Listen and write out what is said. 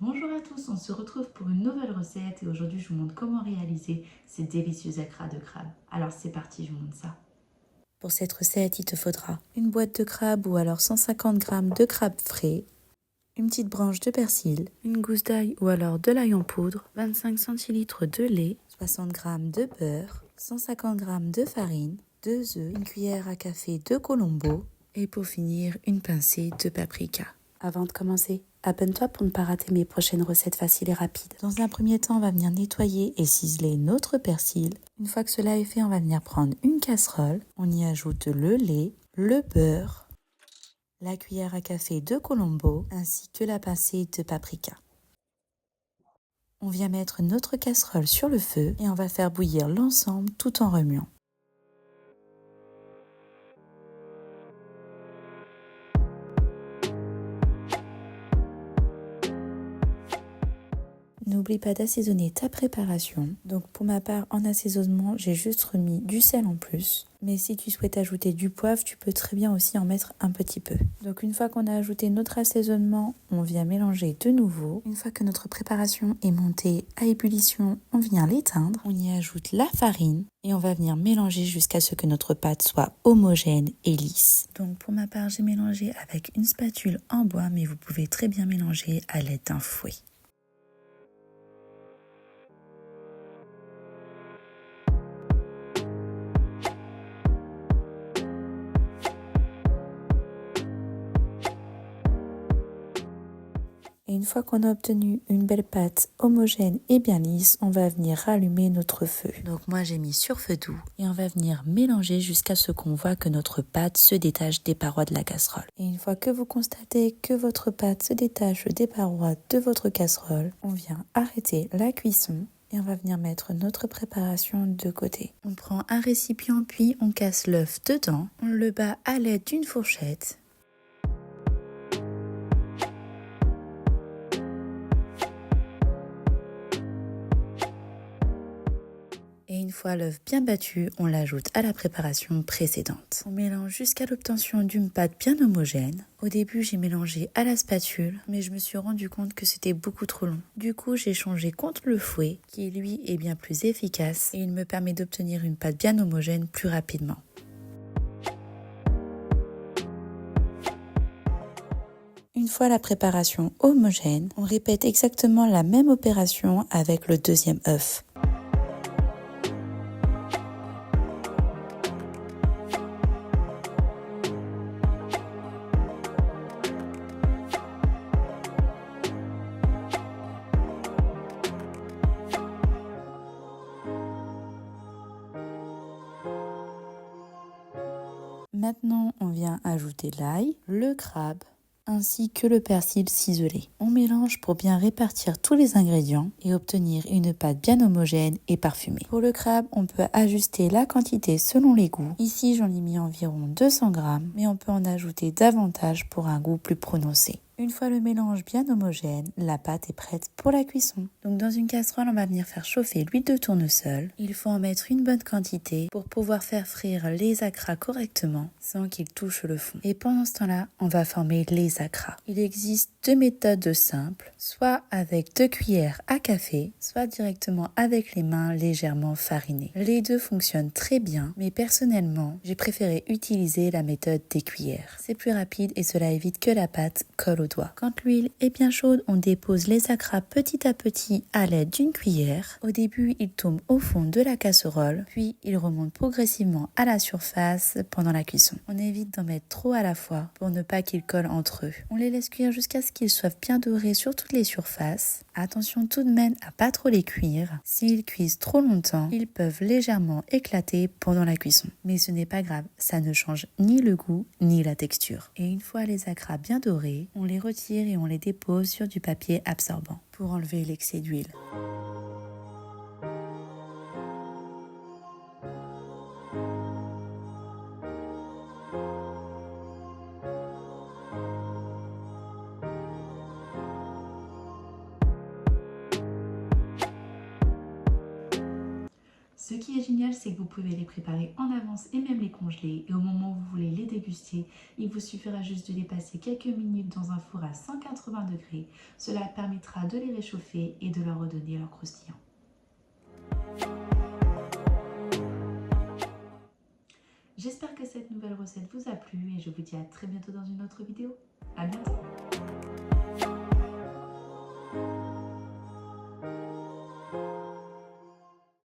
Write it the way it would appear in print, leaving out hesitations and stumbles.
Bonjour à tous, on se retrouve pour une nouvelle recette et aujourd'hui je vous montre comment réaliser ces délicieux acras de crabe. Alors c'est parti, je vous montre ça. Pour cette recette, il te faudra une boîte de crabe ou alors 150 g de crabe frais, une petite branche de persil, une gousse d'ail ou alors de l'ail en poudre, 25 centilitres de lait, 60 g de beurre, 150 g de farine, 2 œufs, une cuillère à café de colombo et pour finir, une pincée de paprika. Avant de commencer, abonne-toi pour ne pas rater mes prochaines recettes faciles et rapides. Dans un premier temps, on va venir nettoyer et ciseler notre persil. Une fois que cela est fait, on va venir prendre une casserole. On y ajoute le lait, le beurre, la cuillère à café de colombo ainsi que la pincée de paprika. On vient mettre notre casserole sur le feu et on va faire bouillir l'ensemble tout en remuant. N'oublie pas d'assaisonner ta préparation. Donc pour ma part, en assaisonnement, j'ai juste remis du sel en plus. Mais si tu souhaites ajouter du poivre, tu peux très bien aussi en mettre un petit peu. Donc une fois qu'on a ajouté notre assaisonnement, on vient mélanger de nouveau. Une fois que notre préparation est montée à ébullition, on vient l'éteindre. On y ajoute la farine et on va venir mélanger jusqu'à ce que notre pâte soit homogène et lisse. Donc pour ma part, j'ai mélangé avec une spatule en bois, mais vous pouvez très bien mélanger à l'aide d'un fouet. Et une fois qu'on a obtenu une belle pâte homogène et bien lisse, on va venir rallumer notre feu. Donc moi j'ai mis sur feu doux et on va venir mélanger jusqu'à ce qu'on voit que notre pâte se détache des parois de la casserole. Et une fois que vous constatez que votre pâte se détache des parois de votre casserole, on vient arrêter la cuisson. Et on va venir mettre notre préparation de côté. On prend un récipient puis on casse l'œuf dedans. On le bat à l'aide d'une fourchette. Et une fois l'œuf bien battu, on l'ajoute à la préparation précédente. On mélange jusqu'à l'obtention d'une pâte bien homogène. Au début, j'ai mélangé à la spatule, mais je me suis rendu compte que c'était beaucoup trop long. Du coup, j'ai changé contre le fouet, qui lui est bien plus efficace et il me permet d'obtenir une pâte bien homogène plus rapidement. Une fois la préparation homogène, on répète exactement la même opération avec le deuxième œuf. Maintenant, on vient ajouter l'ail, le crabe, ainsi que le persil ciselé. On mélange pour bien répartir tous les ingrédients et obtenir une pâte bien homogène et parfumée. Pour le crabe, on peut ajuster la quantité selon les goûts. Ici, j'en ai mis environ 200 g, mais on peut en ajouter davantage pour un goût plus prononcé. Une fois le mélange bien homogène, la pâte est prête pour la cuisson. Donc dans une casserole, on va venir faire chauffer l'huile de tournesol. Il faut en mettre une bonne quantité pour pouvoir faire frire les acras correctement sans qu'ils touchent le fond. Et pendant ce temps-là, on va former les acras. Il existe deux méthodes simples, soit avec 2 cuillères à café, soit directement avec les mains légèrement farinées. Les deux fonctionnent très bien, mais personnellement, j'ai préféré utiliser la méthode des cuillères. C'est plus rapide et cela évite que la pâte colle au doigt. Quand l'huile est bien chaude, on dépose les acras petit à petit à l'aide d'une cuillère. Au début, ils tombent au fond de la casserole, puis ils remontent progressivement à la surface pendant la cuisson. On évite d'en mettre trop à la fois pour ne pas qu'ils collent entre eux. On les laisse cuire jusqu'à ce qu'ils soient bien dorés sur toutes les surfaces. Attention tout de même à pas trop les cuire. S'ils cuisent trop longtemps, ils peuvent légèrement éclater pendant la cuisson. Mais ce n'est pas grave, ça ne change ni le goût ni la texture. Et une fois les acras bien dorés, on les retire et on les dépose sur du papier absorbant pour enlever l'excès d'huile. Ce qui est génial, c'est que vous pouvez les préparer en avance et même les congeler. Et au moment où vous voulez les déguster, il vous suffira juste de les passer quelques minutes dans un four à 180 degrés. Cela permettra de les réchauffer et de leur redonner leur croustillant. J'espère que cette nouvelle recette vous a plu et je vous dis à très bientôt dans une autre vidéo. À bientôt!